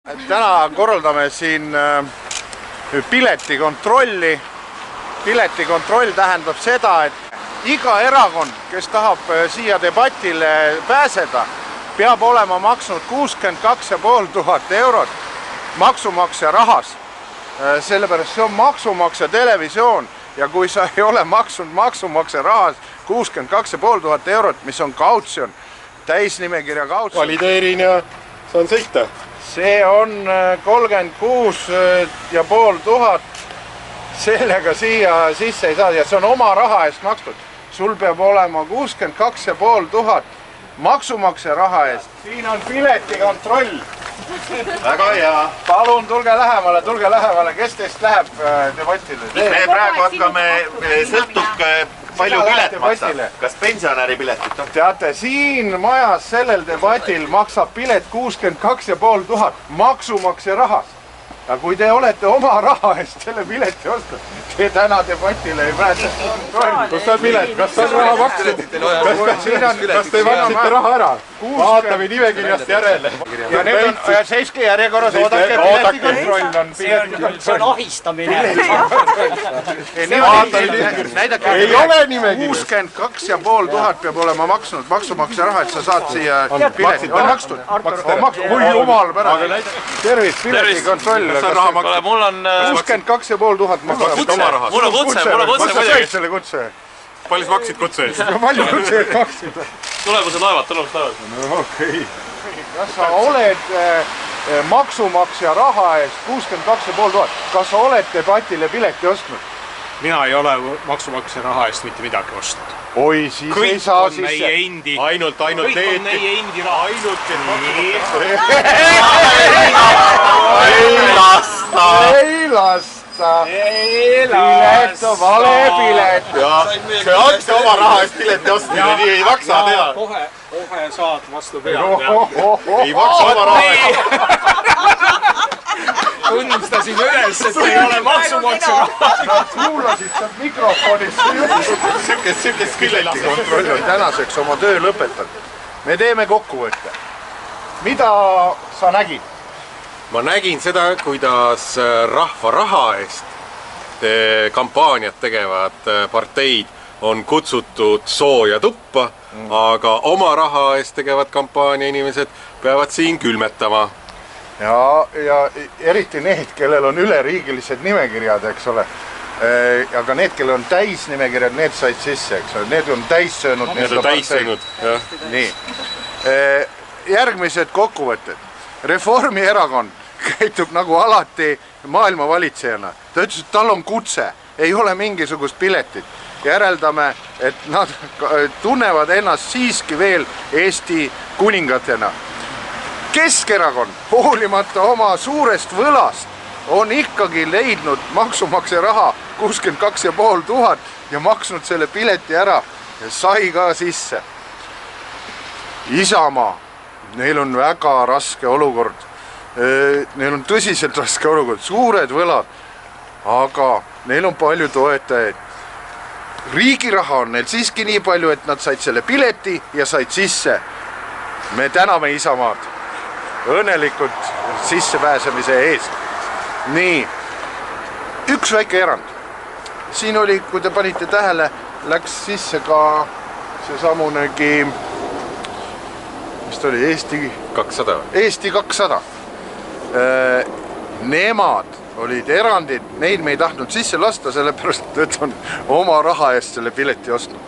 Täna korraldame siin piletikontrolli. Piletikontroll tähendab seda, et iga erakond, kes tahab siia debatile pääseda, peab olema maksnud 62 500 eurot maksumaksja rahas. Sellepärast see on maksumaksja televisioon ja kui sa ei ole maksnud maksumaksja rahas 62 500 eurot, mis on kautsjon, täisnimekirja kautsjon. Valideerin ja saan sõita. See on 36 500, sellega siia sisse ei saa ja see on oma raha eest makstud. Sul peab olema 62 500 maksumaksja raha eest. Siin on piletikontroll. Väga hea. Palun tulge lähemale, kes teist läheb debatile? Me praegu hakkame, sõltub palju pilet maksab. Kas pensionäri piletit on? Teate, siin majas sellel debatil maksab pilet 62 500 maksumaksja rahas. Ja kui te olete oma raha eest selle pileti ostnud, te täna debatile ei pääse. Kus on pilet? Kas on raha maksnud? Kas te maksite raha ära? Vaatame nimekirjast järele. Ja need on seiske järjekorras, oodake piletikontroll on. See on ahistamine. Ei ole nimekirjas. 62 500 peab olema maksnud maksumaksja raha, et sa saad siia pileti. On makstud? Oi jumal pärast. Tervist, piletikontroll. Mul on 62 500 maksab oma rahast. Mul on kutse. Kas sa said selle kutse? Palju maksid kutse eest? Palju kutse eest maksid? Tulemused laevad. No okei. Kas sa oled maksumaksja raha eest 62 500? Kas sa oled debatile pileti ostnud? Mina ei ole maksumaksja raha eest mitte midagi ostnud. Oi, siis ei saa sisse. Meie endi. Ainult Kõik on meie endi raha. Ei lasta. Pilet on vale pilet. See on oma raha eest pileti ostmine, nii ei maksa teha. Kohe saad vastu pead. Ei maksa oma raha eest. Tunnistasin üles, et ei ole maksumaksja raha. Kuulasid sealt mikrofonist. Sükest piletikontroll on tänaseks oma töö lõpetanud. Me teeme kokkuvõtte. Mida sa nägid? Ma nägin seda, kuidas rahva raha eest kampaaniat tegevad parteid on kutsutud sooja tuppa, aga oma raha eest tegevad kampaania inimesed peavad siin külmetama. Ja eriti need, kellel on üleriigilised nimekirjad, eks ole. Aga need, kellel on täisnimekirjad, need said sisse, eks ole. Need on täissöönud. Need on täissöönud, jah. Nii. Järgmised kokkuvõtted. Reformierakond käitub nagu alati maailma valitsejana. Ta ütles, et tal on kutse, ei ole mingisugust piletit. Järeldame, et nad tunnevad ennast siiski veel Eesti kuningatena. Keskerakond, hoolimata oma suurest võlast, on ikkagi leidnud maksumaksja raha 62 500 ja maksnud selle pileti ära ja sai ka sisse. Isamaa, neil on väga raske olukord. Neil on tõsiselt raske olukord, suured võlad, aga neil on palju toetajaid. Riigi raha on neil siiski nii palju, et nad said selle pileti ja said sisse. Me täname Isamaad. Õnnelikult sissepääsemise eest. Nii, üks väike erand. Siin oli, kui te panite tähele, läks sisse ka see samunegi, mis ta oli, Eesti 200. Nemad olid erandid, neid me ei tahtnud sisse lasta, sellepärast, et on oma raha eest selle pileti ostnud.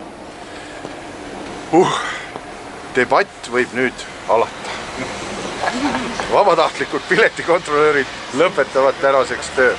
Debatt võib nüüd alata. Vabatahtlikud piletikontrolöörid lõpetavad tänaseks töö.